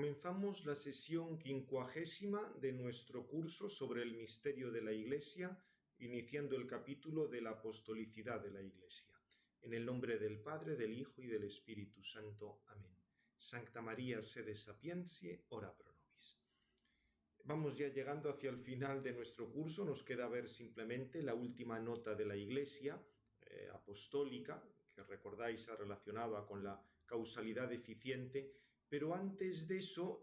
Comenzamos la sesión 50 de nuestro curso sobre el misterio de la Iglesia, iniciando el capítulo de la apostolicidad de la Iglesia. En el nombre del Padre, del Hijo y del Espíritu Santo. Amén. Sancta María, sede sapientiae, ora pro nobis. Vamos ya llegando hacia el final de nuestro curso. Nos queda ver simplemente la última nota de la Iglesia apostólica, que recordáis se relacionaba con la causalidad eficiente. Pero antes de eso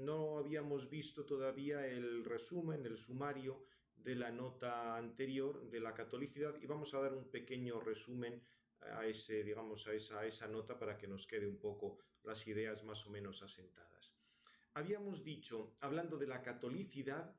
no habíamos visto todavía el resumen, el sumario de la nota anterior de la catolicidad, y vamos a dar un pequeño resumen a esa nota para que nos quede un poco las ideas más o menos asentadas. Habíamos dicho, hablando de la catolicidad,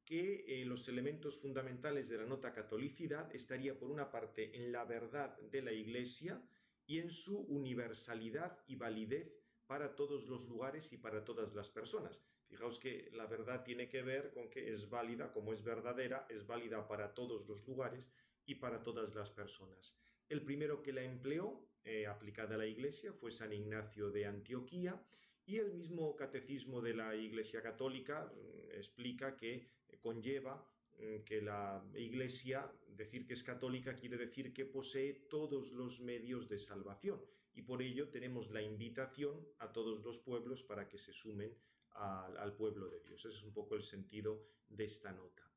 que los elementos fundamentales de la nota catolicidad estaría por una parte en la verdad de la Iglesia y en su universalidad y validez para todos los lugares y para todas las personas. Fijaos que la verdad tiene que ver con que es válida, como es verdadera, es válida para todos los lugares y para todas las personas. El primero que la empleó, aplicada a la Iglesia, fue San Ignacio de Antioquía, y el mismo Catecismo de la Iglesia Católica explica que conlleva que la Iglesia, decir que es católica quiere decir que posee todos los medios de salvación, y por ello tenemos la invitación a todos los pueblos para que se sumen al pueblo de Dios. Ese es un poco el sentido de esta nota.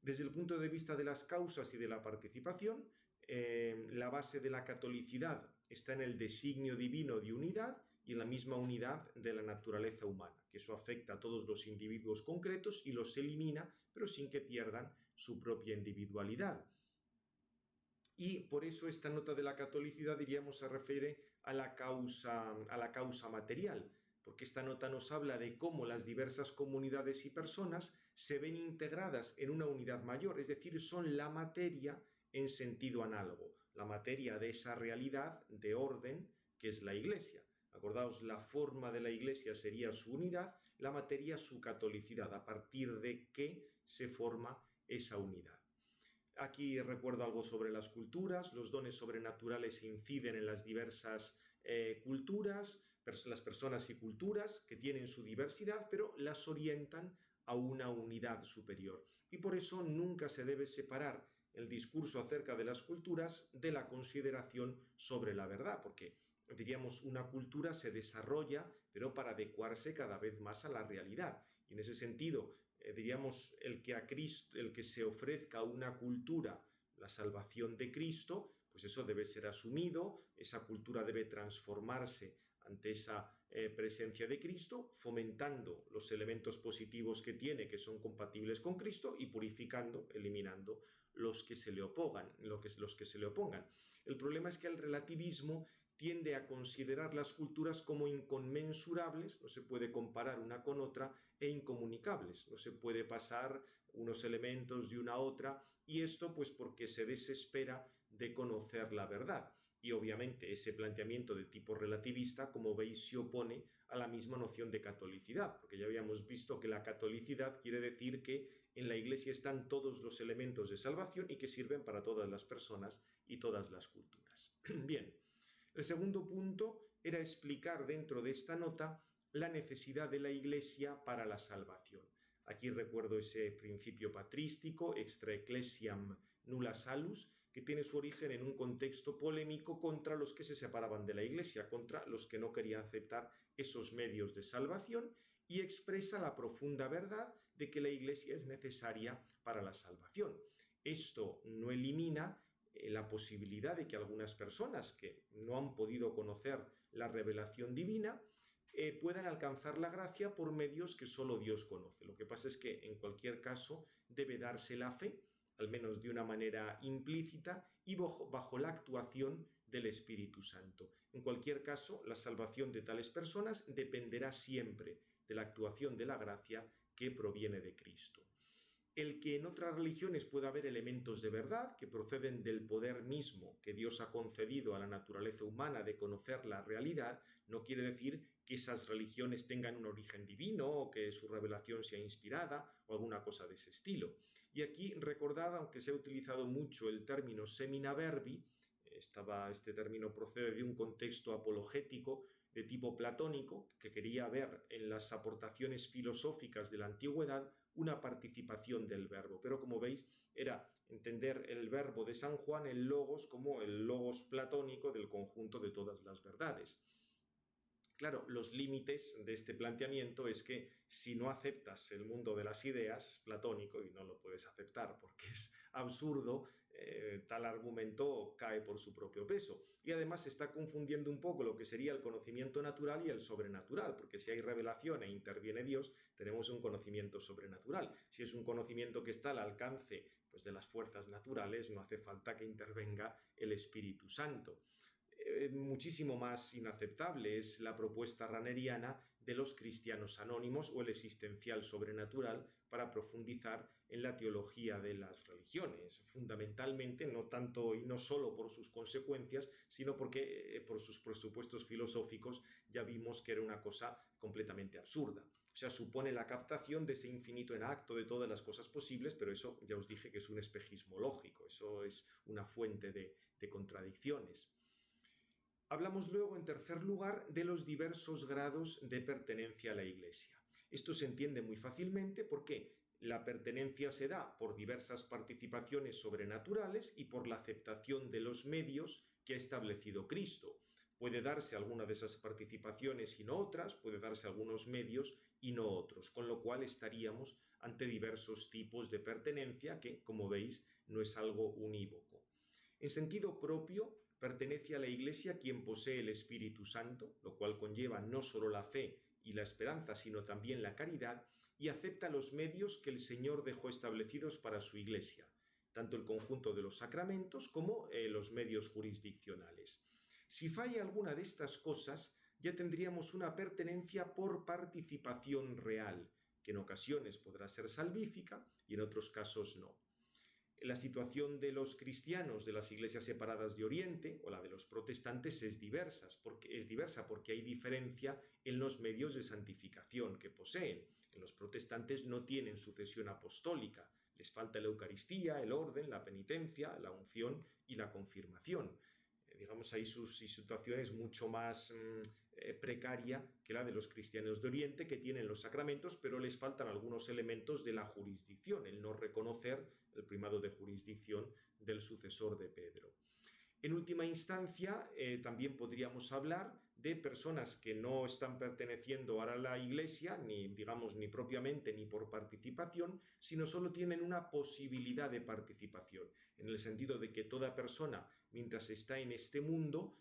Desde el punto de vista de las causas y de la participación, la base de la catolicidad está en el designio divino de unidad y en la misma unidad de la naturaleza humana, que eso afecta a todos los individuos concretos y los elimina, pero sin que pierdan su propia individualidad. Y por eso esta nota de la catolicidad, diríamos, se refiere a la causa material, porque esta nota nos habla de cómo las diversas comunidades y personas se ven integradas en una unidad mayor, es decir, son la materia en sentido análogo, la materia de esa realidad de orden que es la Iglesia. Acordaos, la forma de la Iglesia sería su unidad, la materia su catolicidad, a partir de qué se forma esa unidad. Aquí recuerdo algo sobre las culturas. Los dones sobrenaturales inciden en las diversas culturas, las personas y culturas que tienen su diversidad, pero las orientan a una unidad superior. Y por eso nunca se debe separar el discurso acerca de las culturas de la consideración sobre la verdad, porque diríamos una cultura se desarrolla, pero para adecuarse cada vez más a la realidad. Y en ese sentido, diríamos el que se ofrezca a una cultura la salvación de Cristo, pues eso debe ser asumido, esa cultura debe transformarse ante esa presencia de Cristo, fomentando los elementos positivos que tiene, que son compatibles con Cristo, y purificando, eliminando los que se le opongan. El problema es que el relativismo tiende a considerar las culturas como inconmensurables, no se puede comparar una con otra, e incomunicables, no se puede pasar unos elementos de una a otra, y esto pues porque se desespera de conocer la verdad. Y obviamente ese planteamiento de tipo relativista, como veis, se opone a la misma noción de catolicidad, porque ya habíamos visto que la catolicidad quiere decir que en la Iglesia están todos los elementos de salvación y que sirven para todas las personas y todas las culturas. Bien. El segundo punto era explicar dentro de esta nota la necesidad de la Iglesia para la salvación. Aquí recuerdo ese principio patrístico, extra ecclesiam nulla salus, que tiene su origen en un contexto polémico contra los que se separaban de la Iglesia, contra los que no querían aceptar esos medios de salvación, y expresa la profunda verdad de que la Iglesia es necesaria para la salvación. Esto no elimina la posibilidad de que algunas personas que no han podido conocer la revelación divina puedan alcanzar la gracia por medios que solo Dios conoce. Lo que pasa es que en cualquier caso debe darse la fe, al menos de una manera implícita y bajo la actuación del Espíritu Santo. En cualquier caso, la salvación de tales personas dependerá siempre de la actuación de la gracia que proviene de Cristo. El que en otras religiones pueda haber elementos de verdad que proceden del poder mismo que Dios ha concedido a la naturaleza humana de conocer la realidad, no quiere decir que esas religiones tengan un origen divino o que su revelación sea inspirada o alguna cosa de ese estilo. Y aquí recordad, aunque se ha utilizado mucho el término semina verbi, este término procede de un contexto apologético de tipo platónico, que quería ver en las aportaciones filosóficas de la antigüedad una participación del verbo. Pero como veis, era entender el verbo de San Juan, el logos, como el logos platónico del conjunto de todas las verdades. Claro, los límites de este planteamiento es que si no aceptas el mundo de las ideas platónico, y no lo puedes aceptar porque es absurdo, tal argumento cae por su propio peso. Y además se está confundiendo un poco lo que sería el conocimiento natural y el sobrenatural, porque si hay revelación e interviene Dios, tenemos un conocimiento sobrenatural. Si es un conocimiento que está al alcance, pues, de las fuerzas naturales, no hace falta que intervenga el Espíritu Santo. Muchísimo más inaceptable es la propuesta raneriana de los cristianos anónimos o el existencial sobrenatural para profundizar en la teología de las religiones, fundamentalmente no tanto y no solo por sus consecuencias, sino porque por sus presupuestos filosóficos ya vimos que era una cosa completamente absurda. O sea, supone la captación de ese infinito en acto de todas las cosas posibles, pero eso ya os dije que es un espejismo lógico, eso es una fuente de contradicciones. Hablamos luego, en tercer lugar, de los diversos grados de pertenencia a la Iglesia. Esto se entiende muy fácilmente porque la pertenencia se da por diversas participaciones sobrenaturales y por la aceptación de los medios que ha establecido Cristo. Puede darse alguna de esas participaciones y no otras, puede darse algunos medios y no otros, con lo cual estaríamos ante diversos tipos de pertenencia que, como veis, no es algo unívoco. En sentido propio, pertenece a la Iglesia quien posee el Espíritu Santo, lo cual conlleva no solo la fe y la esperanza, sino también la caridad, y acepta los medios que el Señor dejó establecidos para su Iglesia, tanto el conjunto de los sacramentos como los medios jurisdiccionales. Si falla alguna de estas cosas, ya tendríamos una pertenencia por participación real, que en ocasiones podrá ser salvífica y en otros casos no. La situación de los cristianos de las iglesias separadas de Oriente o la de los protestantes es diversa porque hay diferencia en los medios de santificación que poseen. En los protestantes no tienen sucesión apostólica, les falta la Eucaristía, el orden, la penitencia, la unción y la confirmación. Digamos, ahí su situación es mucho más precaria que la de los cristianos de Oriente, que tienen los sacramentos, pero les faltan algunos elementos de la jurisdicción, el no reconocer el primado de jurisdicción del sucesor de Pedro. En última instancia, también podríamos hablar de personas que no están perteneciendo ahora a la Iglesia, ni propiamente ni por participación, sino solo tienen una posibilidad de participación, en el sentido de que toda persona, mientras está en este mundo,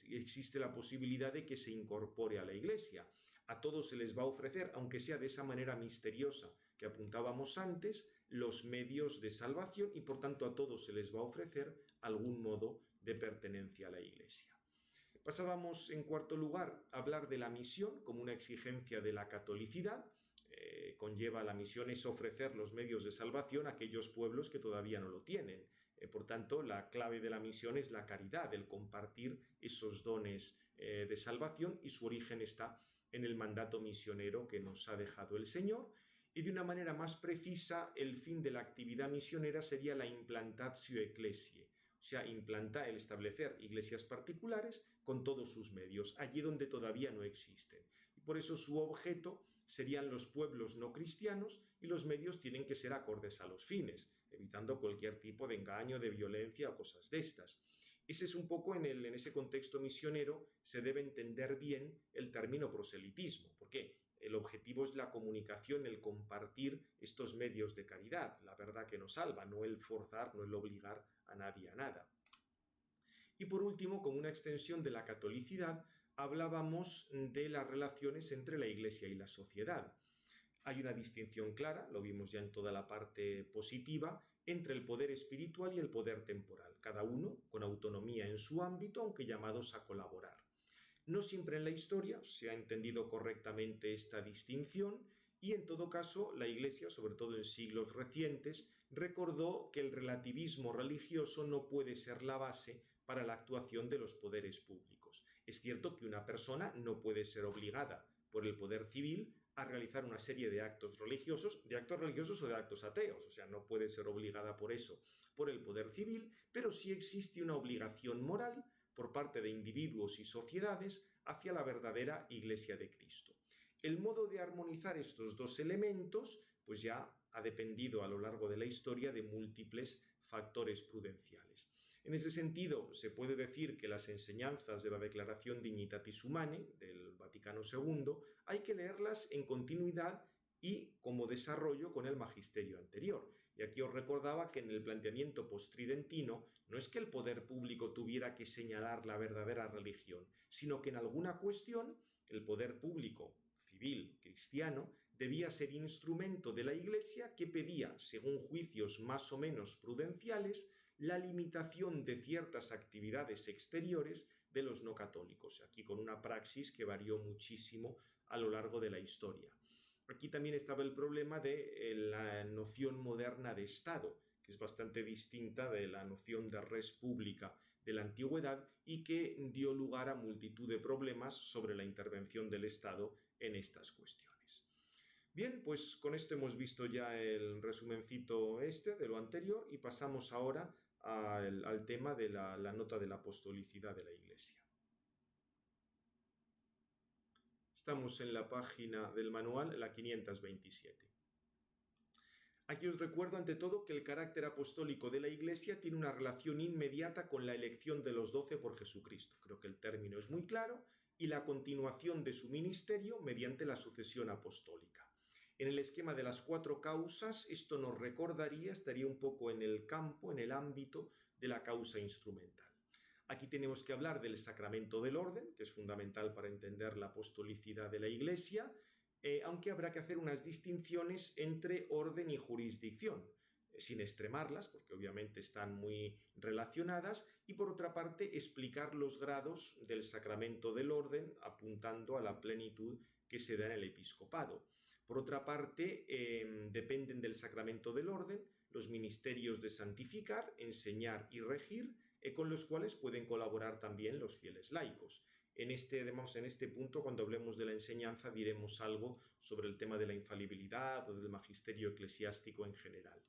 existe la posibilidad de que se incorpore a la Iglesia. A todos se les va a ofrecer, aunque sea de esa manera misteriosa que apuntábamos antes, los medios de salvación y por tanto a todos se les va a ofrecer algún modo de pertenencia a la Iglesia. Pasábamos en cuarto lugar a hablar de la misión como una exigencia de la catolicidad. Conlleva la misión es ofrecer los medios de salvación a aquellos pueblos que todavía no lo tienen. Por tanto, la clave de la misión es la caridad, el compartir esos dones de salvación, y su origen está en el mandato misionero que nos ha dejado el Señor. Y de una manera más precisa, el fin de la actividad misionera sería la implantatio ecclesiae, o sea, el establecer iglesias particulares con todos sus medios, allí donde todavía no existen. Y por eso su objeto serían los pueblos no cristianos y los medios tienen que ser acordes a los fines, evitando cualquier tipo de engaño, de violencia o cosas de estas. Ese es un poco en ese contexto misionero se debe entender bien el término proselitismo. ¿Por qué? El objetivo es la comunicación, el compartir estos medios de caridad, la verdad que nos salva, no el forzar, no el obligar a nadie a nada. Y por último, como una extensión de la catolicidad, hablábamos de las relaciones entre la Iglesia y la sociedad. Hay una distinción clara, lo vimos ya en toda la parte positiva, entre el poder espiritual y el poder temporal, cada uno con autonomía en su ámbito, aunque llamados a colaborar. No siempre en la historia se ha entendido correctamente esta distinción y, en todo caso, la Iglesia, sobre todo en siglos recientes, recordó que el relativismo religioso no puede ser la base para la actuación de los poderes públicos. Es cierto que una persona no puede ser obligada por el poder civil a realizar una serie de actos religiosos o de actos ateos, o sea, no puede ser obligada por eso por el poder civil, pero sí existe una obligación moral por parte de individuos y sociedades hacia la verdadera Iglesia de Cristo. El modo de armonizar estos dos elementos pues ya ha dependido a lo largo de la historia de múltiples factores prudenciales. En ese sentido, se puede decir que las enseñanzas de la Declaración Dignitatis Humanae del Vaticano II hay que leerlas en continuidad y como desarrollo con el magisterio anterior. Y aquí os recordaba que en el planteamiento postridentino no es que el poder público tuviera que señalar la verdadera religión, sino que en alguna cuestión el poder público civil cristiano debía ser instrumento de la Iglesia que pedía, según juicios más o menos prudenciales, la limitación de ciertas actividades exteriores de los no católicos, aquí con una praxis que varió muchísimo a lo largo de la historia. Aquí también estaba el problema de la noción moderna de Estado, que es bastante distinta de la noción de res pública de la antigüedad y que dio lugar a multitud de problemas sobre la intervención del Estado en estas cuestiones. Bien, pues con esto hemos visto ya el resumencito de lo anterior y pasamos ahora al tema de la nota de la apostolicidad de la Iglesia. Estamos en la página del manual, la 527. Aquí os recuerdo ante todo que el carácter apostólico de la Iglesia tiene una relación inmediata con la elección de los 12 por Jesucristo. Creo que el término es muy claro, y la continuación de su ministerio mediante la sucesión apostólica. En el esquema de las 4 causas, esto nos recordaría, estaría un poco en el campo, en el ámbito de la causa instrumental. Aquí tenemos que hablar del sacramento del orden, que es fundamental para entender la apostolicidad de la Iglesia, aunque habrá que hacer unas distinciones entre orden y jurisdicción, sin extremarlas, porque obviamente están muy relacionadas, y por otra parte explicar los grados del sacramento del orden, apuntando a la plenitud que se da en el episcopado. Por otra parte, dependen del sacramento del orden los ministerios de santificar, enseñar y regir, con los cuales pueden colaborar también los fieles laicos. En este punto, cuando hablemos de la enseñanza, diremos algo sobre el tema de la infalibilidad o del magisterio eclesiástico en general.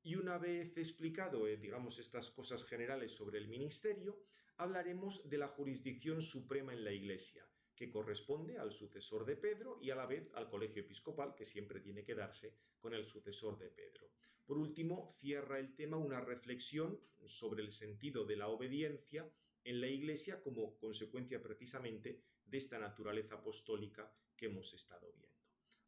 Y una vez explicado, estas cosas generales sobre el ministerio, hablaremos de la jurisdicción suprema en la Iglesia, que corresponde al sucesor de Pedro y a la vez al colegio episcopal, que siempre tiene que darse con el sucesor de Pedro. Por último, cierra el tema una reflexión sobre el sentido de la obediencia en la Iglesia como consecuencia precisamente de esta naturaleza apostólica que hemos estado viendo.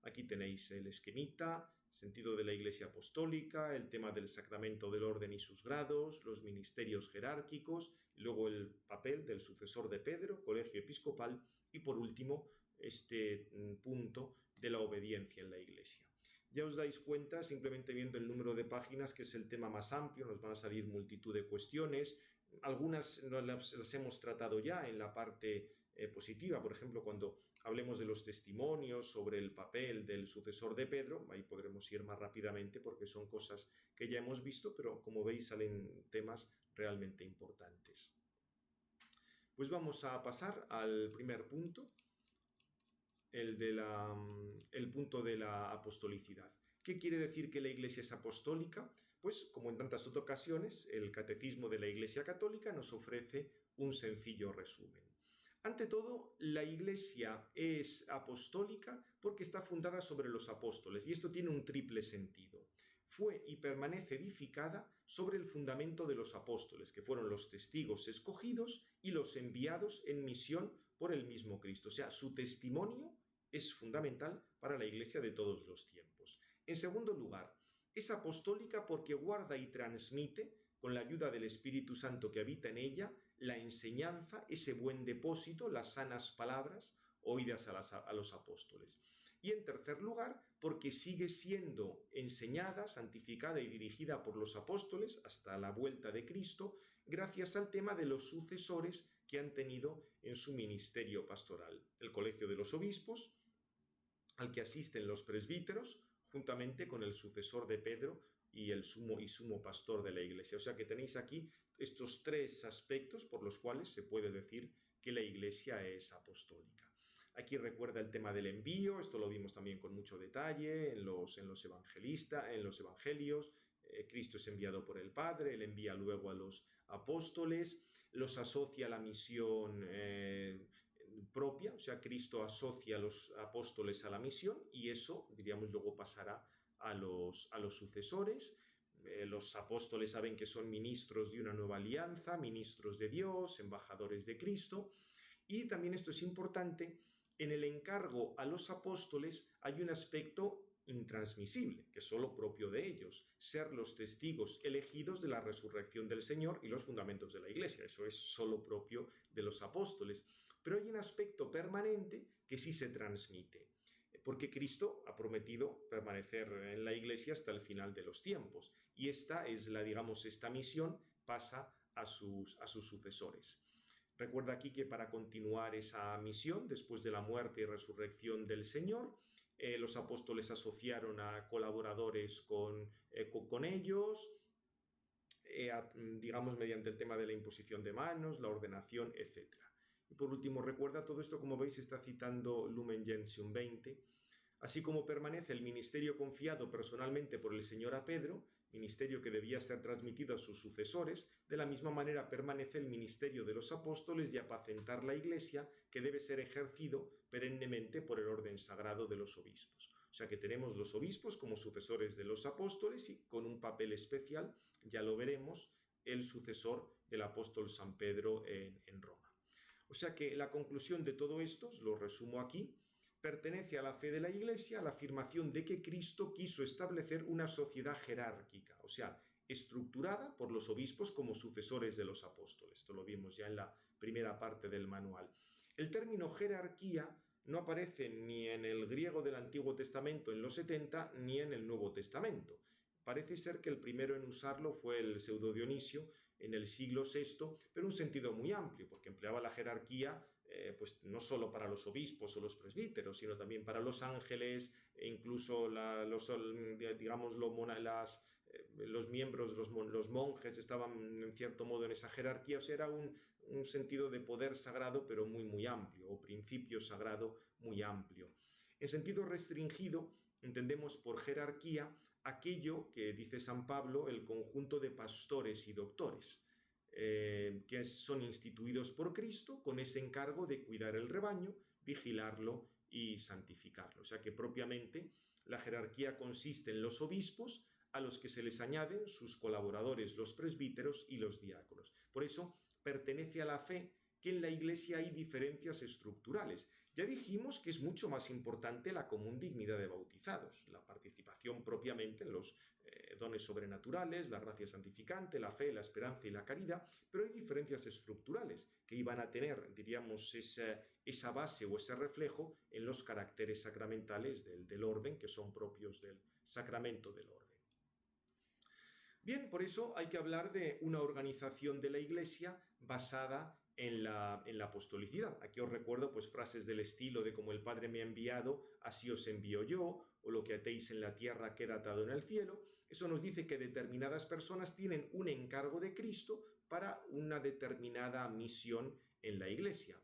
Aquí tenéis el esquemita, sentido de la Iglesia apostólica, el tema del sacramento del orden y sus grados, los ministerios jerárquicos, y luego el papel del sucesor de Pedro, colegio episcopal, y por último este punto de la obediencia en la Iglesia. Ya os dais cuenta, simplemente viendo el número de páginas, que es el tema más amplio, nos van a salir multitud de cuestiones. Algunas las hemos tratado ya en la parte positiva, por ejemplo, cuando hablemos de los testimonios sobre el papel del sucesor de Pedro, ahí podremos ir más rápidamente porque son cosas que ya hemos visto, pero como veis salen temas realmente importantes. Pues vamos a pasar al primer punto, el punto de la apostolicidad. ¿Qué quiere decir que la Iglesia es apostólica? Pues, como en tantas otras ocasiones, el Catecismo de la Iglesia Católica nos ofrece un sencillo resumen. Ante todo, la Iglesia es apostólica porque está fundada sobre los apóstoles, y esto tiene un triple sentido. Fue y permanece edificada sobre el fundamento de los apóstoles, que fueron los testigos escogidos y los enviados en misión por el mismo Cristo. O sea, su testimonio es fundamental para la Iglesia de todos los tiempos. En segundo lugar, es apostólica porque guarda y transmite, con la ayuda del Espíritu Santo que habita en ella, la enseñanza, ese buen depósito, las sanas palabras oídas a los apóstoles. Y en tercer lugar, porque sigue siendo enseñada, santificada y dirigida por los apóstoles hasta la vuelta de Cristo, gracias al tema de los sucesores que han tenido en su ministerio pastoral. El colegio de los obispos, al que asisten los presbíteros, juntamente con el sucesor de Pedro y el sumo pastor de la Iglesia. O sea que tenéis aquí estos 3 aspectos por los cuales se puede decir que la Iglesia es apostólica. Aquí recuerda el tema del envío, esto lo vimos también con mucho detalle en los evangelios. Cristo es enviado por el Padre, Él envía luego a los apóstoles, los asocia a la misión propia, o sea, Cristo asocia a los apóstoles a la misión y eso, diríamos, luego pasará a los sucesores. Los apóstoles saben que son ministros de una nueva alianza, ministros de Dios, embajadores de Cristo. Y también esto es importante, en el encargo a los apóstoles hay un aspecto intransmisible, que es solo propio de ellos, ser los testigos elegidos de la resurrección del Señor y los fundamentos de la Iglesia. Eso es solo propio de los apóstoles. Pero hay un aspecto permanente que sí se transmite, porque Cristo ha prometido permanecer en la Iglesia hasta el final de los tiempos. Y esta misión pasa a sus sucesores. Recuerda aquí que para continuar esa misión, después de la muerte y resurrección del Señor, los apóstoles asociaron a colaboradores con ellos, digamos, mediante el tema de la imposición de manos, la ordenación, etc. Y por último, recuerda, todo esto, como veis, está citando Lumen Gentium 20, así como permanece el ministerio confiado personalmente por el Señor a Pedro, ministerio que debía ser transmitido a sus sucesores, de la misma manera permanece el ministerio de los apóstoles de apacentar la Iglesia, que debe ser ejercido perennemente por el orden sagrado de los obispos. O sea que tenemos los obispos como sucesores de los apóstoles y con un papel especial, ya lo veremos, el sucesor del apóstol San Pedro en Roma. O sea que la conclusión de todo esto, os lo resumo aquí, pertenece a la fe de la Iglesia a la afirmación de que Cristo quiso establecer una sociedad jerárquica, o sea, estructurada por los obispos como sucesores de los apóstoles. Esto lo vimos ya en la primera parte del manual. El término jerarquía no aparece ni en el griego del Antiguo Testamento en los 70 ni en el Nuevo Testamento. Parece ser que el primero en usarlo fue el Pseudo Dionisio en el siglo VI, pero en un sentido muy amplio, porque empleaba la jerarquía pues no solo para los obispos o los presbíteros, sino también para los ángeles e incluso los miembros, los monjes estaban en cierto modo en esa jerarquía. O sea, era un sentido de poder sagrado, pero muy, muy amplio, o principio sagrado muy amplio. En sentido restringido, entendemos por jerarquía aquello que dice San Pablo, el conjunto de pastores y doctores, que son instituidos por Cristo con ese encargo de cuidar el rebaño, vigilarlo y santificarlo. O sea que propiamente la jerarquía consiste en los obispos, a los que se les añaden sus colaboradores, los presbíteros y los diáconos. Por eso pertenece a la fe que en la Iglesia hay diferencias estructurales. Ya dijimos que es mucho más importante la común dignidad de bautizados, la participación propiamente en los dones sobrenaturales, la gracia santificante, la fe, la esperanza y la caridad, pero hay diferencias estructurales que iban a tener, diríamos, esa base o ese reflejo en los caracteres sacramentales del orden, que son propios del sacramento del orden. Bien, por eso hay que hablar de una organización de la Iglesia basada en la apostolicidad. Aquí os recuerdo pues frases del estilo de como el Padre me ha enviado, así os envío yo, o lo que atéis en la tierra queda atado en el cielo. Eso nos dice que determinadas personas tienen un encargo de Cristo para una determinada misión en la Iglesia.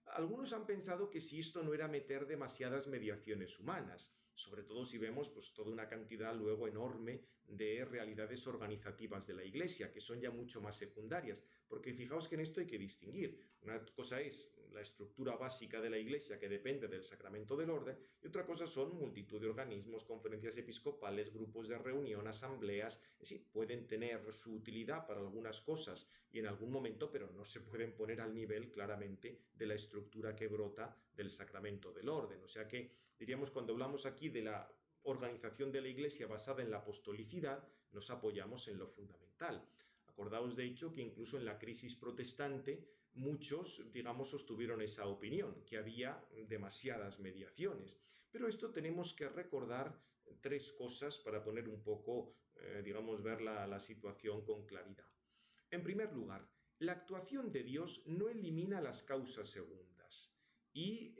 Algunos han pensado que si esto no era meter demasiadas mediaciones humanas, sobre todo si vemos pues, toda una cantidad luego enorme de realidades organizativas de la Iglesia, que son ya mucho más secundarias, porque fijaos que en esto hay que distinguir. Una cosa es la estructura básica de la Iglesia, que depende del sacramento del orden, y otra cosa son multitud de organismos, conferencias episcopales, grupos de reunión, asambleas. Sí, pueden tener su utilidad para algunas cosas y en algún momento, pero no se pueden poner al nivel claramente de la estructura que brota del sacramento del orden. O sea que, diríamos, cuando hablamos aquí de la organización de la Iglesia basada en la apostolicidad, nos apoyamos en lo fundamental. Acordaos, de hecho, que incluso en la crisis protestante muchos, digamos, sostuvieron esa opinión, que había demasiadas mediaciones. Pero esto tenemos que recordar tres cosas para poner un poco, digamos, ver la situación con claridad. En primer lugar, la actuación de Dios no elimina las causas segundas. Y,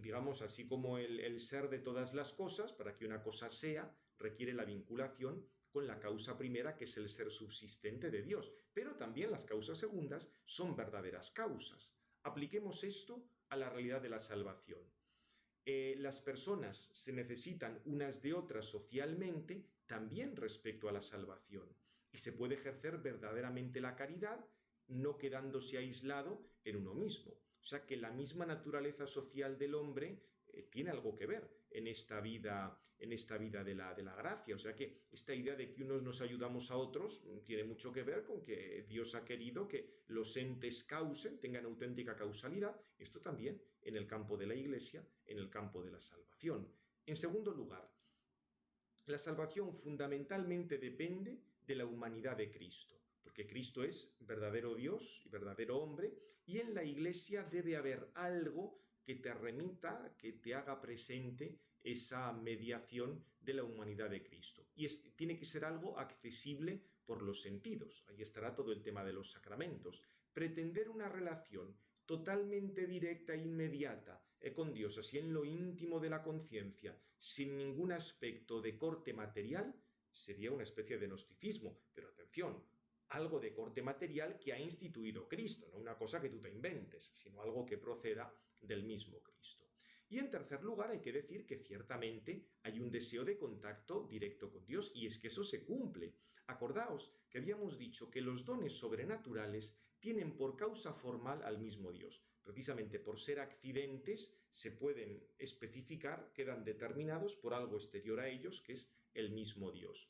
digamos, así como el ser de todas las cosas, para que una cosa sea, requiere la vinculación con la causa primera, que es el ser subsistente de Dios. Pero también las causas segundas son verdaderas causas. Apliquemos esto a la realidad de la salvación. Las personas se necesitan unas de otras socialmente, también respecto a la salvación. Y se puede ejercer verdaderamente la caridad, no quedándose aislado en uno mismo. O sea que la misma naturaleza social del hombre tiene algo que ver en esta vida de la gracia. O sea que esta idea de que unos nos ayudamos a otros tiene mucho que ver con que Dios ha querido que los entes causen, tengan auténtica causalidad. Esto también en el campo de la Iglesia, en el campo de la salvación. En segundo lugar, la salvación fundamentalmente depende de la humanidad de Cristo, porque Cristo es verdadero Dios y verdadero hombre, y en la Iglesia debe haber algo que te remita, que te haga presente esa mediación de la humanidad de Cristo. Y tiene que ser algo accesible por los sentidos. Ahí estará todo el tema de los sacramentos. Pretender una relación totalmente directa e inmediata con Dios, así en lo íntimo de la conciencia, sin ningún aspecto de corte material, sería una especie de gnosticismo. Pero atención, algo de corte material que ha instituido Cristo, no una cosa que tú te inventes, sino algo que proceda del mismo Cristo. Y en tercer lugar, hay que decir que ciertamente hay un deseo de contacto directo con Dios, y es que eso se cumple. Acordaos que habíamos dicho que los dones sobrenaturales tienen por causa formal al mismo Dios. Precisamente por ser accidentes se pueden especificar, quedan determinados por algo exterior a ellos, que es el mismo Dios.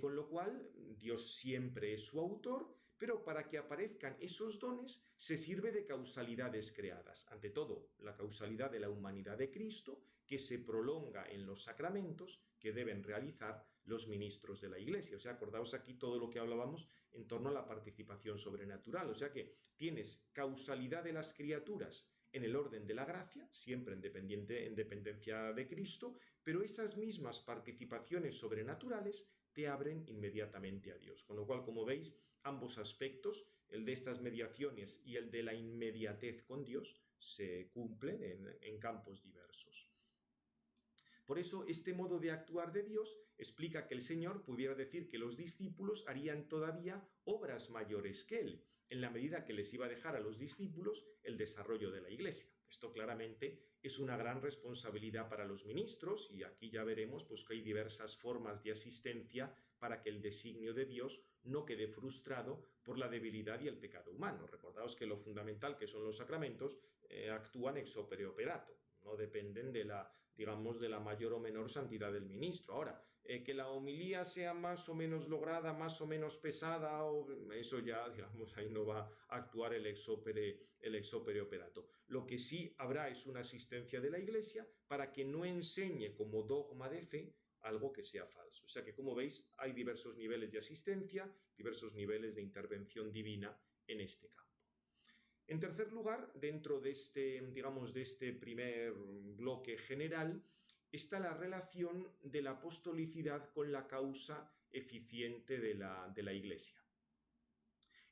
Con lo cual, Dios siempre es su autor, pero para que aparezcan esos dones se sirve de causalidades creadas. Ante todo, la causalidad de la humanidad de Cristo, que se prolonga en los sacramentos que deben realizar los ministros de la Iglesia. O sea, acordaos aquí todo lo que hablábamos en torno a la participación sobrenatural. O sea que tienes causalidad de las criaturas en el orden de la gracia, siempre en dependencia de Cristo, pero esas mismas participaciones sobrenaturales te abren inmediatamente a Dios. Con lo cual, como veis, ambos aspectos, el de estas mediaciones y el de la inmediatez con Dios, se cumplen en campos diversos. Por eso, este modo de actuar de Dios explica que el Señor pudiera decir que los discípulos harían todavía obras mayores que Él, en la medida que les iba a dejar a los discípulos el desarrollo de la Iglesia. Esto claramente es una gran responsabilidad para los ministros, y aquí ya veremos pues, que hay diversas formas de asistencia para que el designio de Dios no quede frustrado por la debilidad y el pecado humano. Recordaos que lo fundamental, que son los sacramentos, actúan ex opere operato. No dependen de la mayor o menor santidad del ministro. Ahora, que la homilía sea más o menos lograda, más o menos pesada, eso ya, ahí no va a actuar el ex opere operato. Lo que sí habrá es una asistencia de la Iglesia para que no enseñe como dogma de fe algo que sea falso. O sea que, como veis, hay diversos niveles de asistencia, diversos niveles de intervención divina en este campo. En tercer lugar, dentro de este primer bloque general, está la relación de la apostolicidad con la causa eficiente de la Iglesia.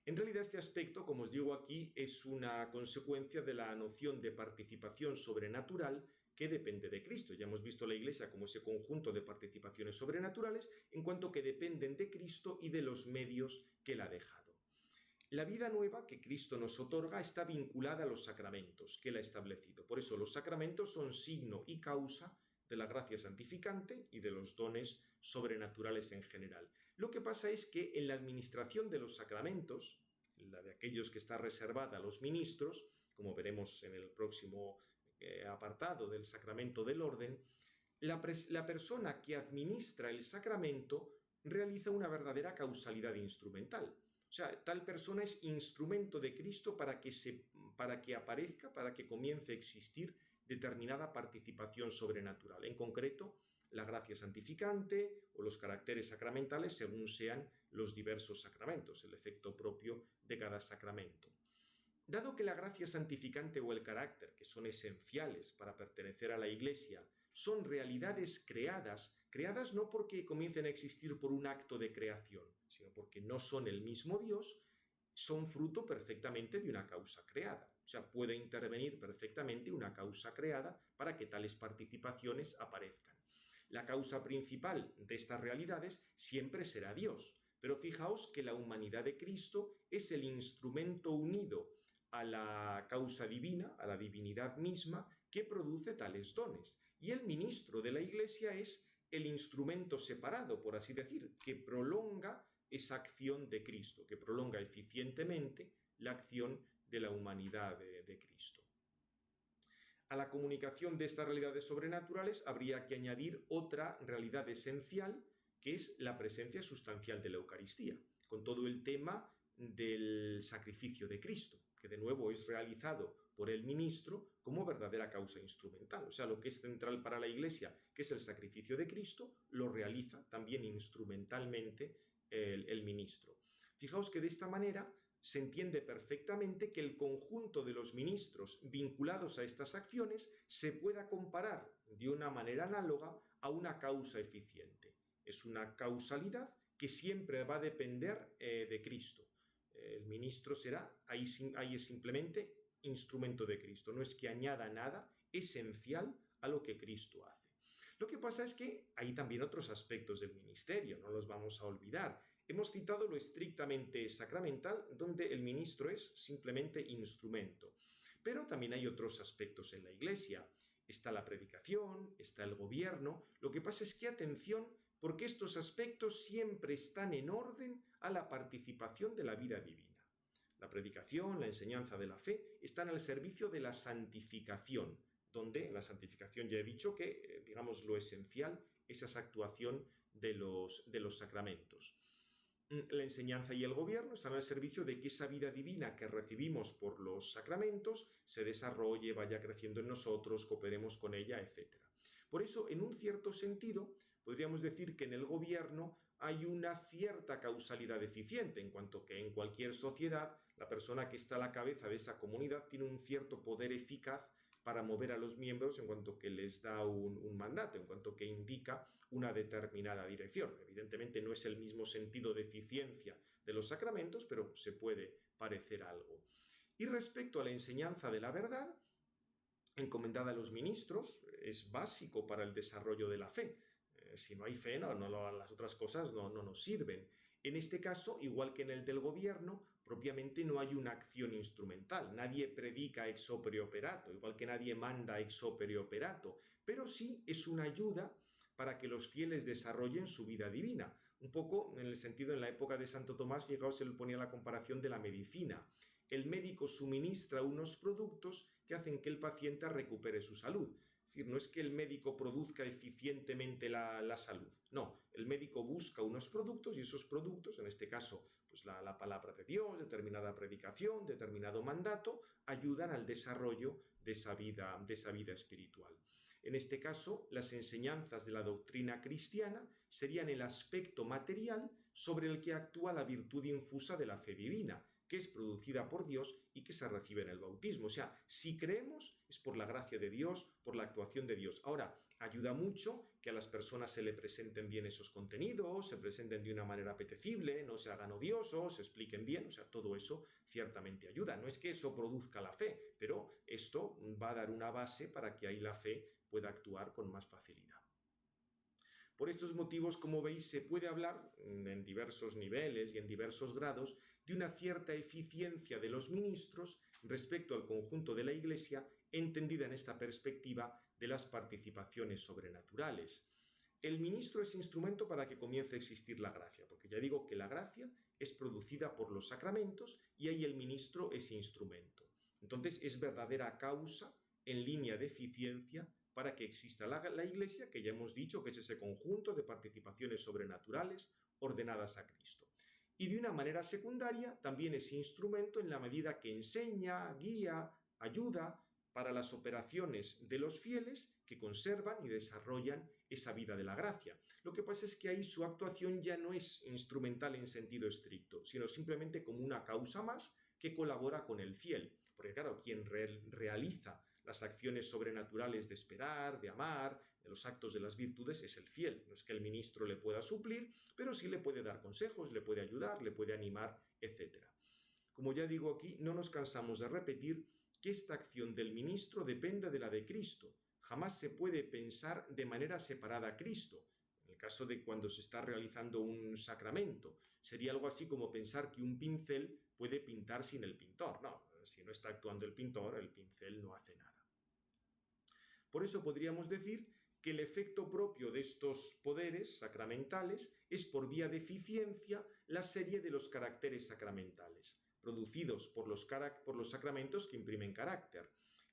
En realidad, este aspecto, como os digo aquí, es una consecuencia de la noción de participación sobrenatural que depende de Cristo. Ya hemos visto la Iglesia como ese conjunto de participaciones sobrenaturales, en cuanto que dependen de Cristo y de los medios que Él ha dejado. La vida nueva que Cristo nos otorga está vinculada a los sacramentos que Él ha establecido. Por eso los sacramentos son signo y causa de la gracia santificante y de los dones sobrenaturales en general. Lo que pasa es que en la administración de los sacramentos, la de aquellos que está reservada a los ministros, como veremos en el próximo apartado del sacramento del orden, la persona que administra el sacramento realiza una verdadera causalidad instrumental. O sea, tal persona es instrumento de Cristo para que aparezca, para que comience a existir determinada participación sobrenatural. En concreto, la gracia santificante o los caracteres sacramentales según sean los diversos sacramentos, el efecto propio de cada sacramento. Dado que la gracia santificante o el carácter, que son esenciales para pertenecer a la Iglesia, son realidades creadas no porque comiencen a existir por un acto de creación, sino porque no son el mismo Dios, son fruto perfectamente de una causa creada. O sea, puede intervenir perfectamente una causa creada para que tales participaciones aparezcan. La causa principal de estas realidades siempre será Dios, pero fijaos que la humanidad de Cristo es el instrumento unido a la causa divina, a la divinidad misma, que produce tales dones. Y el ministro de la Iglesia es el instrumento separado, por así decir, que prolonga esa acción de Cristo, que prolonga eficientemente la acción de la humanidad de Cristo. A la comunicación de estas realidades sobrenaturales habría que añadir otra realidad esencial, que es la presencia sustancial de la Eucaristía, con todo el tema del sacrificio de Cristo, que de nuevo es realizado por el ministro como verdadera causa instrumental. O sea, lo que es central para la Iglesia, que es el sacrificio de Cristo, lo realiza también instrumentalmente el ministro. Fijaos que de esta manera se entiende perfectamente que el conjunto de los ministros vinculados a estas acciones se pueda comparar de una manera análoga a una causa eficiente. Es una causalidad que siempre va a depender de Cristo. El ministro será, ahí es simplemente instrumento de Cristo, no es que añada nada esencial a lo que Cristo hace. Lo que pasa es que hay también otros aspectos del ministerio, no los vamos a olvidar. Hemos citado lo estrictamente sacramental, donde el ministro es simplemente instrumento. Pero también hay otros aspectos en la Iglesia. Está la predicación, está el gobierno. Lo que pasa es que, atención, porque estos aspectos siempre están en orden a la participación de la vida divina. La predicación, la enseñanza de la fe, están al servicio de la santificación, donde en la santificación ya he dicho que, digamos, lo esencial es esa actuación de los sacramentos. La enseñanza y el gobierno están al servicio de que esa vida divina que recibimos por los sacramentos se desarrolle, vaya creciendo en nosotros, cooperemos con ella, etc. Por eso, en un cierto sentido, podríamos decir que en el gobierno hay una cierta causalidad eficiente, en cuanto que en cualquier sociedad la persona que está a la cabeza de esa comunidad tiene un cierto poder eficaz para mover a los miembros en cuanto que les da un mandato, en cuanto que indica una determinada dirección. Evidentemente no es el mismo sentido de eficiencia de los sacramentos, pero se puede parecer algo. Y respecto a la enseñanza de la verdad, encomendada a los ministros, es básico para el desarrollo de la fe. Si no hay fe, las otras cosas no nos sirven. En este caso, igual que en el del gobierno, propiamente no hay una acción instrumental. Nadie predica ex opere operato, igual que nadie manda ex opere operato, pero sí es una ayuda para que los fieles desarrollen su vida divina. Un poco en el sentido, en la época de Santo Tomás, fijaos, él ponía la comparación de la medicina. El médico suministra unos productos que hacen que el paciente recupere su salud. Es decir, no es que el médico produzca eficientemente la salud, no, el médico busca unos productos y esos productos, en este caso, pues la palabra de Dios, determinada predicación, determinado mandato, ayudan al desarrollo de esa vida espiritual. En este caso, las enseñanzas de la doctrina cristiana serían el aspecto material sobre el que actúa la virtud infusa de la fe divina, que es producida por Dios y que se recibe en el bautismo. O sea, si creemos es por la gracia de Dios, por la actuación de Dios. Ahora, ayuda mucho que a las personas se le presenten bien esos contenidos, se presenten de una manera apetecible, no se hagan odiosos, se expliquen bien, o sea, todo eso ciertamente ayuda. No es que eso produzca la fe, pero esto va a dar una base para que ahí la fe pueda actuar con más facilidad. Por estos motivos, como veis, se puede hablar en diversos niveles y en diversos grados de una cierta eficiencia de los ministros respecto al conjunto de la Iglesia, entendida en esta perspectiva de las participaciones sobrenaturales. El ministro es instrumento para que comience a existir la gracia, porque ya digo que la gracia es producida por los sacramentos y ahí el ministro es instrumento. Entonces es verdadera causa en línea de eficiencia para que exista la Iglesia, que ya hemos dicho que es ese conjunto de participaciones sobrenaturales ordenadas a Cristo. Y de una manera secundaria también es instrumento en la medida que enseña, guía, ayuda para las operaciones de los fieles que conservan y desarrollan esa vida de la gracia. Lo que pasa es que ahí su actuación ya no es instrumental en sentido estricto, sino simplemente como una causa más que colabora con el fiel. Porque claro, quien realiza las acciones sobrenaturales de esperar, de amar, de los actos de las virtudes, es el fiel. No es que el ministro le pueda suplir, pero sí le puede dar consejos, le puede ayudar, le puede animar, etc. Como ya digo aquí, no nos cansamos de repetir que esta acción del ministro depende de la de Cristo. Jamás se puede pensar de manera separada a Cristo. En el caso de cuando se está realizando un sacramento, sería algo así como pensar que un pincel puede pintar sin el pintor. No, si no está actuando el pintor, el pincel no hace nada. Por eso podríamos decir que el efecto propio de estos poderes sacramentales es por vía de eficiencia la serie de los caracteres sacramentales, producidos por los sacramentos que imprimen carácter.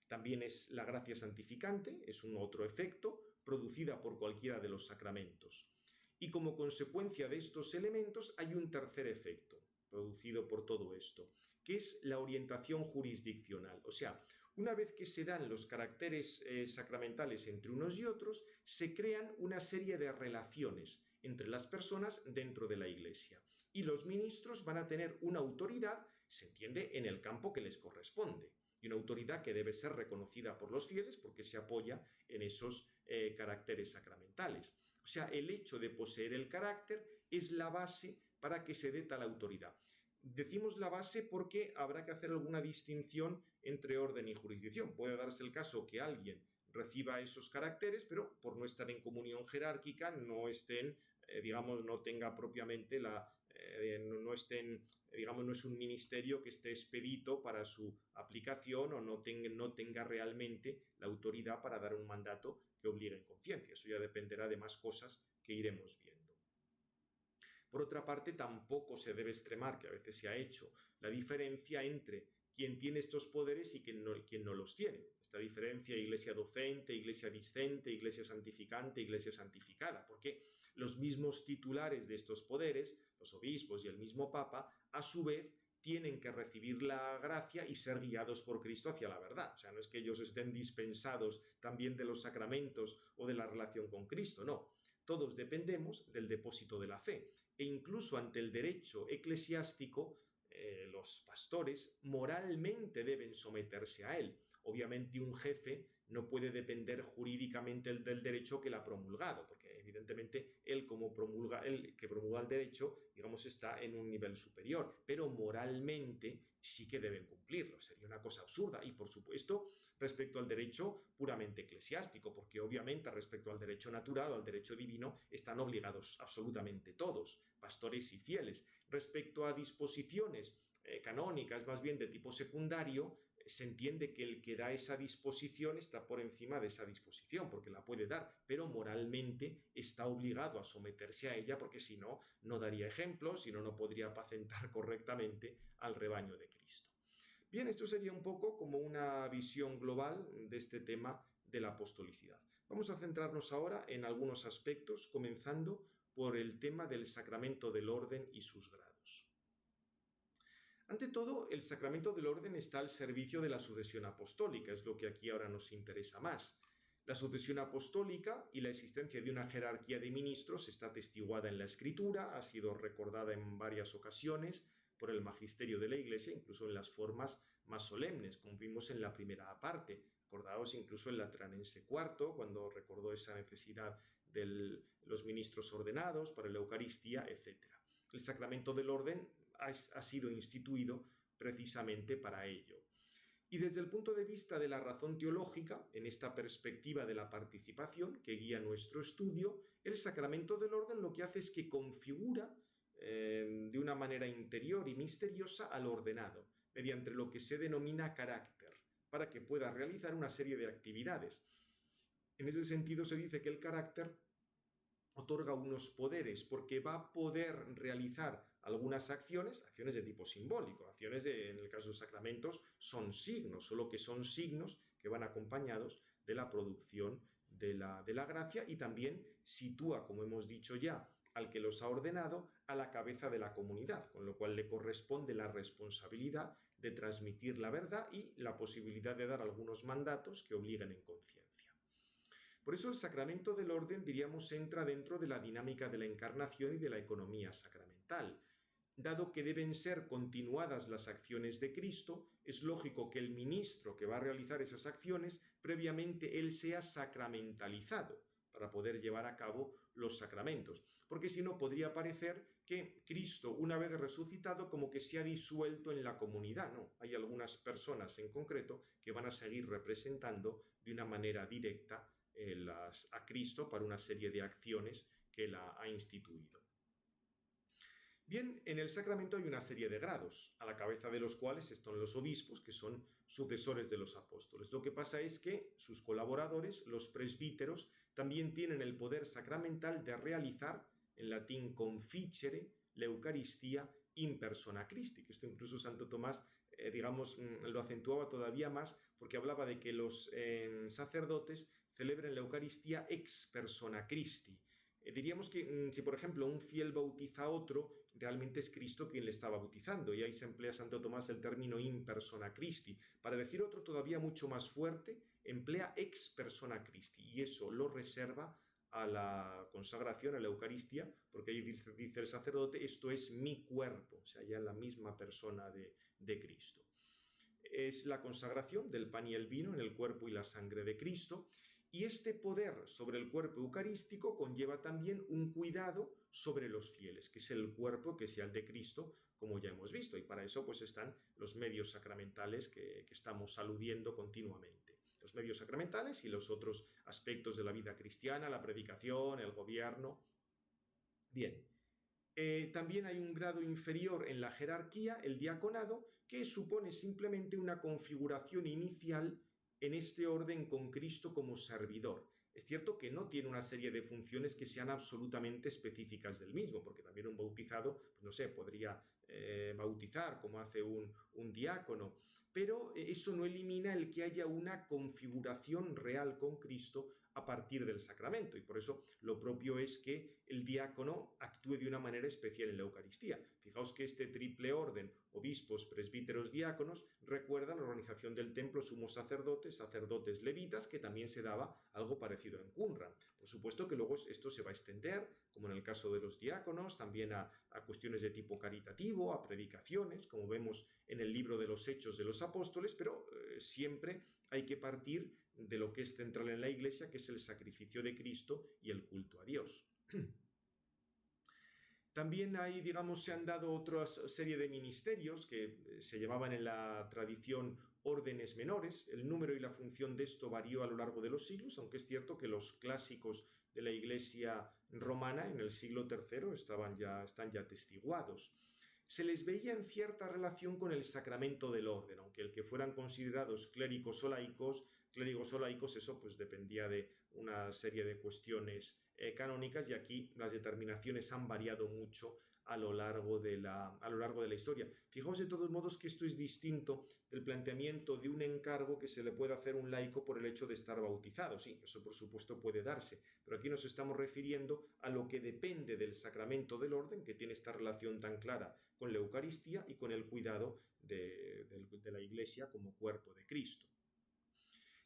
También es la gracia santificante, es un otro efecto, producida por cualquiera de los sacramentos. Y como consecuencia de estos elementos hay un tercer efecto, producido por todo esto, que es la orientación jurisdiccional. O sea, una vez que se dan los caracteres sacramentales entre unos y otros, se crean una serie de relaciones entre las personas dentro de la Iglesia. Y los ministros van a tener una autoridad, se entiende, en el campo que les corresponde. Y una autoridad que debe ser reconocida por los fieles porque se apoya en esos caracteres sacramentales. O sea, el hecho de poseer el carácter es la base para que se dé tal autoridad. Decimos la base porque habrá que hacer alguna distinción entre orden y jurisdicción. Puede darse el caso que alguien reciba esos caracteres, pero por no estar en comunión jerárquica no estén, digamos, no tenga propiamente no estén, digamos, no es un ministerio que esté expedito para su aplicación o no tenga realmente la autoridad para dar un mandato que obligue en conciencia. Eso ya dependerá de más cosas que iremos viendo. Por otra parte, tampoco se debe extremar, que a veces se ha hecho, la diferencia entre quien tiene estos poderes y quien no los tiene. Esta diferencia, iglesia docente, iglesia discente, iglesia santificante, iglesia santificada, porque los mismos titulares de estos poderes, los obispos y el mismo Papa, a su vez tienen que recibir la gracia y ser guiados por Cristo hacia la verdad. O sea, no es que ellos estén dispensados también de los sacramentos o de la relación con Cristo, no. Todos dependemos del depósito de la fe e incluso ante el derecho eclesiástico, los pastores moralmente deben someterse a él. Obviamente un jefe no puede depender jurídicamente del derecho que él ha promulgado, porque evidentemente él que promulga el derecho, digamos, está en un nivel superior, pero moralmente sí que deben cumplirlo. Sería una cosa absurda. Y por supuesto, respecto al derecho puramente eclesiástico, porque obviamente respecto al derecho natural o al derecho divino están obligados absolutamente todos, pastores y fieles. Respecto a disposiciones canónicas, más bien de tipo secundario, se entiende que el que da esa disposición está por encima de esa disposición, porque la puede dar, pero moralmente está obligado a someterse a ella, porque si no, no daría ejemplo, si no, no podría apacentar correctamente al rebaño de Cristo. Bien, esto sería un poco como una visión global de este tema de la apostolicidad. Vamos a centrarnos ahora en algunos aspectos, comenzando por el tema del sacramento del orden y sus grados. Ante todo, el sacramento del orden está al servicio de la sucesión apostólica, es lo que aquí ahora nos interesa más. La sucesión apostólica y la existencia de una jerarquía de ministros está atestiguada en la Escritura, ha sido recordada en varias ocasiones por el magisterio de la Iglesia, incluso en las formas más solemnes, como vimos en la primera parte. Acordaos incluso en Lateranense IV, cuando recordó esa necesidad de los ministros ordenados para la Eucaristía, etc. El sacramento del orden ha sido instituido precisamente para ello. Y desde el punto de vista de la razón teológica, en esta perspectiva de la participación que guía nuestro estudio, el sacramento del orden lo que hace es que configura de una manera interior y misteriosa al ordenado, mediante lo que se denomina carácter, para que pueda realizar una serie de actividades. En ese sentido se dice que el carácter otorga unos poderes porque va a poder realizar algunas acciones de tipo simbólico, en el caso de los sacramentos son signos, solo que son signos que van acompañados de la producción de la gracia y también sitúa, como hemos dicho ya, al que los ha ordenado a la cabeza de la comunidad, con lo cual le corresponde la responsabilidad de transmitir la verdad y la posibilidad de dar algunos mandatos que obliguen en conciencia. Por eso el sacramento del orden, diríamos, entra dentro de la dinámica de la encarnación y de la economía sacramental. Dado que deben ser continuadas las acciones de Cristo, es lógico que el ministro que va a realizar esas acciones, previamente él sea sacramentalizado para poder llevar a cabo los sacramentos. Porque si no, podría parecer que Cristo, una vez resucitado, como que se ha disuelto en la comunidad. No, hay algunas personas en concreto que van a seguir representando de una manera directa a Cristo para una serie de acciones que Él ha instituido. Bien, en el sacramento hay una serie de grados, a la cabeza de los cuales están los obispos, que son sucesores de los apóstoles. Lo que pasa es que sus colaboradores, los presbíteros, también tienen el poder sacramental de realizar, en latín conficere, la Eucaristía in persona Christi, que esto incluso Santo Tomás, lo acentuaba todavía más, porque hablaba de que los sacerdotes celebran la Eucaristía ex persona Christi. Diríamos que si, por ejemplo, un fiel bautiza a otro, realmente es Cristo quien le está bautizando, y ahí se emplea Santo Tomás el término in persona Christi. Para decir otro todavía mucho más fuerte, emplea ex persona Christi, y eso lo reserva a la consagración, a la Eucaristía, porque ahí dice el sacerdote, esto es mi cuerpo, o sea, ya la misma persona de Cristo. Es la consagración del pan y el vino en el cuerpo y la sangre de Cristo, y este poder sobre el cuerpo eucarístico conlleva también un cuidado sobre los fieles, que es el cuerpo que sea el de Cristo, como ya hemos visto, y para eso pues están los medios sacramentales que estamos aludiendo continuamente. Los medios sacramentales y los otros aspectos de la vida cristiana, la predicación, el gobierno. Bien. También hay un grado inferior en la jerarquía, el diaconado, que supone simplemente una configuración inicial en este orden con Cristo como servidor. Es cierto que no tiene una serie de funciones que sean absolutamente específicas del mismo, porque también un bautizado, pues no sé, podría bautizar como hace un diácono, pero eso no elimina el que haya una configuración real con Cristo a partir del sacramento, y por eso lo propio es que el diácono actúe de una manera especial en la Eucaristía. Fijaos que este triple orden, obispos, presbíteros, diáconos, recuerda la organización del templo, sumos sacerdotes, sacerdotes levitas, que también se daba algo parecido en Qumran. Por supuesto que luego esto se va a extender, como en el caso de los diáconos, también a cuestiones de tipo caritativo, a predicaciones, como vemos en el libro de los Hechos de los Apóstoles, pero siempre hay que partir de lo que es central en la Iglesia, que es el sacrificio de Cristo y el culto a Dios. También hay, digamos, se han dado otra serie de ministerios que se llamaban en la tradición órdenes menores. El número y la función de esto varió a lo largo de los siglos, aunque es cierto que los clásicos de la Iglesia romana en el siglo III están ya atestiguados. Se les veía en cierta relación con el sacramento del orden, aunque el que fueran considerados clérigos o laicos, eso pues dependía de una serie de cuestiones canónicas, y aquí las determinaciones han variado mucho a lo largo de la historia. Fijaos de todos modos que esto es distinto del planteamiento de un encargo que se le puede hacer a un laico por el hecho de estar bautizado. Sí, eso por supuesto puede darse, pero aquí nos estamos refiriendo a lo que depende del sacramento del orden, que tiene esta relación tan clara con la Eucaristía y con el cuidado de la Iglesia como cuerpo de Cristo.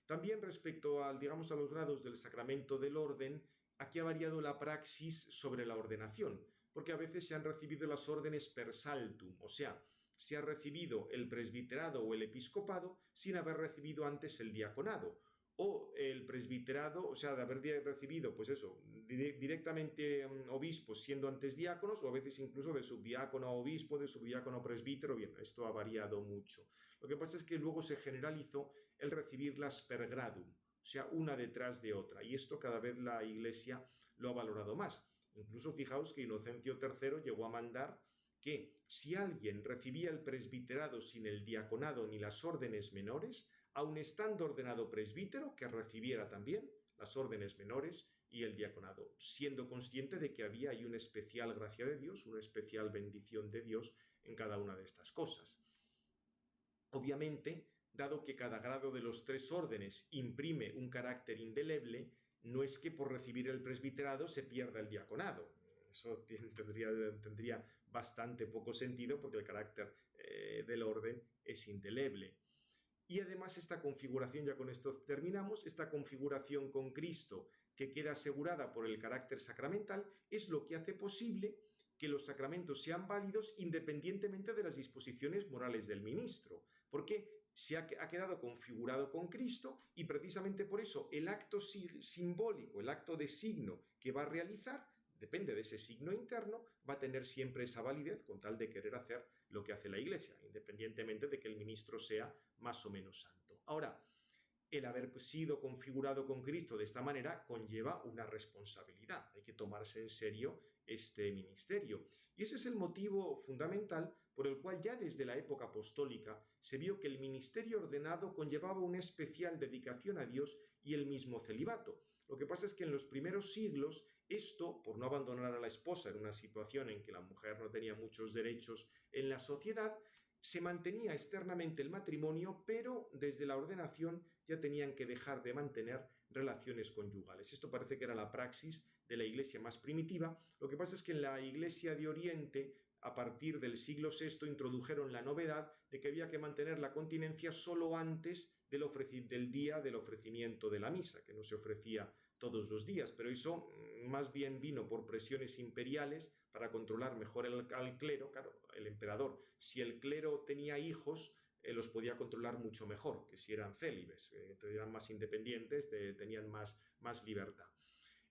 También respecto a los grados del sacramento del orden, aquí ha variado la praxis sobre la ordenación, porque a veces se han recibido las órdenes per saltum, o sea, se ha recibido el presbiterado o el episcopado sin haber recibido antes el diaconado, o el presbiterado, o sea, de haber recibido, pues eso, directamente obispos siendo antes diáconos, o a veces incluso de subdiácono a obispo, de subdiácono a presbítero. Bien, esto ha variado mucho. Lo que pasa es que luego se generalizó el recibirlas per gradum, o sea, una detrás de otra, y esto cada vez la Iglesia lo ha valorado más. Incluso fijaos que Inocencio III llegó a mandar que si alguien recibía el presbiterado sin el diaconado ni las órdenes menores, aun estando ordenado presbítero, que recibiera también las órdenes menores y el diaconado, siendo consciente de que había ahí una especial gracia de Dios, una especial bendición de Dios en cada una de estas cosas. Obviamente, dado que cada grado de los tres órdenes imprime un carácter indeleble, no es que por recibir el presbiterado se pierda el diaconado. Eso tendría bastante poco sentido, porque el carácter del orden es indeleble. Y además esta configuración, ya con esto terminamos, esta configuración con Cristo que queda asegurada por el carácter sacramental es lo que hace posible que los sacramentos sean válidos independientemente de las disposiciones morales del ministro, porque se ha quedado configurado con Cristo, y precisamente por eso el acto simbólico, el acto de signo que va a realizar, depende de ese signo interno, va a tener siempre esa validez con tal de querer hacer lo que hace la Iglesia, independientemente de que el ministro sea más o menos santo. Ahora, el haber sido configurado con Cristo de esta manera conlleva una responsabilidad. Hay que tomarse en serio este ministerio. Y ese es el motivo fundamental por el cual ya desde la época apostólica se vio que el ministerio ordenado conllevaba una especial dedicación a Dios y el mismo celibato. Lo que pasa es que en los primeros siglos esto, por no abandonar a la esposa en una situación en que la mujer no tenía muchos derechos en la sociedad, Se mantenía externamente el matrimonio, pero desde la ordenación ya tenían que dejar de mantener relaciones conyugales. Esto parece que era la praxis de la Iglesia más primitiva. Lo que pasa es que en la Iglesia de Oriente, a partir del siglo VI, introdujeron la novedad de que había que mantener la continencia solo antes del día del ofrecimiento de la misa, que no se ofrecía todos los días, pero eso más bien vino por presiones imperiales para controlar mejor al clero. Claro, el emperador, si el clero tenía hijos, los podía controlar mucho mejor que si eran célibes, eran más independientes, tenían más libertad.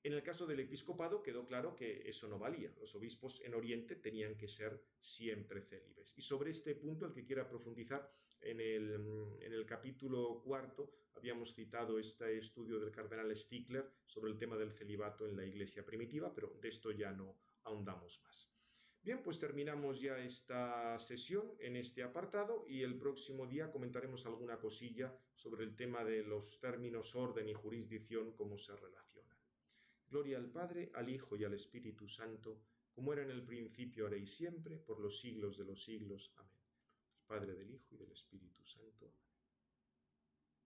En el caso del episcopado quedó claro que eso no valía. Los obispos en Oriente tenían que ser siempre célibes. Y sobre este punto, el que quiera profundizar, en el capítulo 4 habíamos citado este estudio del cardenal Stickler sobre el tema del celibato en la Iglesia primitiva, pero de esto ya no ahondamos más. Bien, pues terminamos ya esta sesión en este apartado y el próximo día comentaremos alguna cosilla sobre el tema de los términos orden y jurisdicción, cómo se relacionan. Gloria al Padre, al Hijo y al Espíritu Santo, como era en el principio, ahora y siempre, por los siglos de los siglos. Amén. El Padre, del Hijo y del Espíritu Santo. Amén.